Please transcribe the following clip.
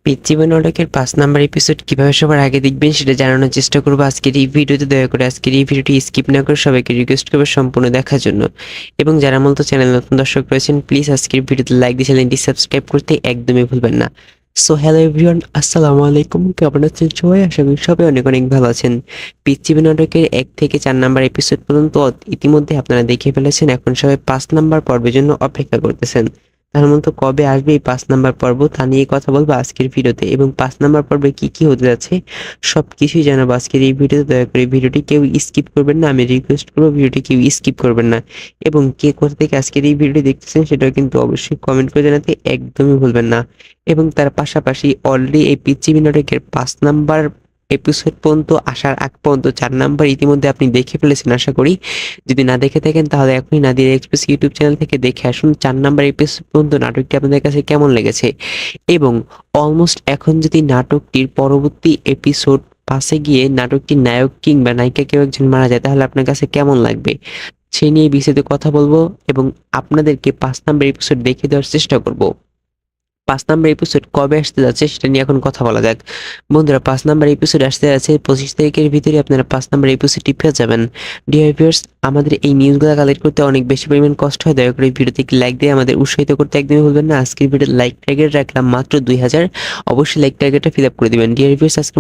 পিচ্চিবন নাটকের 5 number episode কিভাবে সবার আগে দেখবেন সেটা জানানোর চেষ্টা করবো আজকের এই ভিডিওতে। দয়া করে আজকের এই ভিডিওটি স্কিপ না করে সবাইকে রিকোয়েস্ট করবো সম্পূর্ণ দেখার জন্য। এবং যারা মূলত চ্যানেল নতুন দর্শক রয়েছেন, প্লিজ আজকের ভিডিওতে লাইক দিয়ে চ্যানেলটি সাবস্ক্রাইব করতে একদমই ভুলবেন না। সো হ্যালো এভরিওয়ান, আসসালামু আলাইকুম। কেমন আছেন সবাই? আশা করি সবাই অনেক অনেক ভালো আছেন। পিচ্চিবন নাটকের 1 থেকে 4 নাম্বার এপিসোড পর্যন্ত ইতিমধ্যে আপনারা দেখে ফেলেছেন। এখন সবাই 5 নাম্বার পর্বের জন্য অপেক্ষা করতেছেন। তার মতো কবে আসবে এই 5 নাম্বার পর্ব তা নিয়ে কথা বলবো আজকের ভিডিওতে, এবং 5 নাম্বার পর্বে কি কি হতে যাচ্ছে সবকিছুই জানাবো আজকের এই ভিডিওতে। দয়া করে ভিডিওটি কেউ স্কিপ করবেন না, আমি রিকোয়েস্ট করবো ভিডিওটি কেউ স্কিপ করবেন না। এবং কে কোথা থেকে আজকের এই ভিডিওটি দেখতেছেন সেটাও কিন্তু অবশ্যই কমেন্ট করে জানাতে একদমই ভুলবেন না। এবং তার পাশাপাশি অলরেডি এই পিচ্চিবি নাটকের 5 নাম্বার এপিসোড পর্যন্ত আসার আগ পর্যন্ত 4 নাম্বার ইতিমধ্যে আপনি দেখে ফেলেছেন আশা করি। যদি না দেখে থাকেন তাহলে এখনই নাদিয়া এক্সপ্রেস ইউটিউব চ্যানেল থেকে দেখে আসুন 4 নাম্বার এপিসোড পর্যন্ত নাটকটি আপনাদের কাছে কেমন লেগেছে। এবং অলমোস্ট এখন যদি নাটকটির পরবর্তী এপিসোড পাশে গিয়ে নাটকটির নায়ক কিংবা নায়িকা কেউ একজন মারা যায় তাহলে আপনার কাছে কেমন লাগবে সেই নিয়ে বিস্তারিত কথা বলবো এবং আপনাদেরকে 5 নাম্বার এপিসোড দেখে দেওয়ার চেষ্টা করব। 5 নাম্বার এপিসোড কবে আসতে যাচ্ছে সেটা নিয়ে এখন কথা বলা যাক। বন্ধুরা, 5 নাম্বার এপিসোড আসতে যাচ্ছে 25 তারিখের ভিতরে আপনারা 5 নাম্বার এপিসোডটি পেয়ে যাবেন। ডিয়ার ভিউয়ার্স, আমাদের এই নিউজগুলো কালেক্ট করতে অনেক বেশি পরিমাণ কষ্ট হয়। দয়া করে ভিডিওতে একটি লাইক দিয়ে আমাদের উৎসাহিত করতে একদমই ভুলবেন না। আজকের ভিডিওর লাইক টার্গেট রাখলাম মাত্র 2000। অবশ্যই লাইক টার্গেটটা ফিল আপ করে দিবেন। ডিয়ার ভিউয়ার্স, আজকে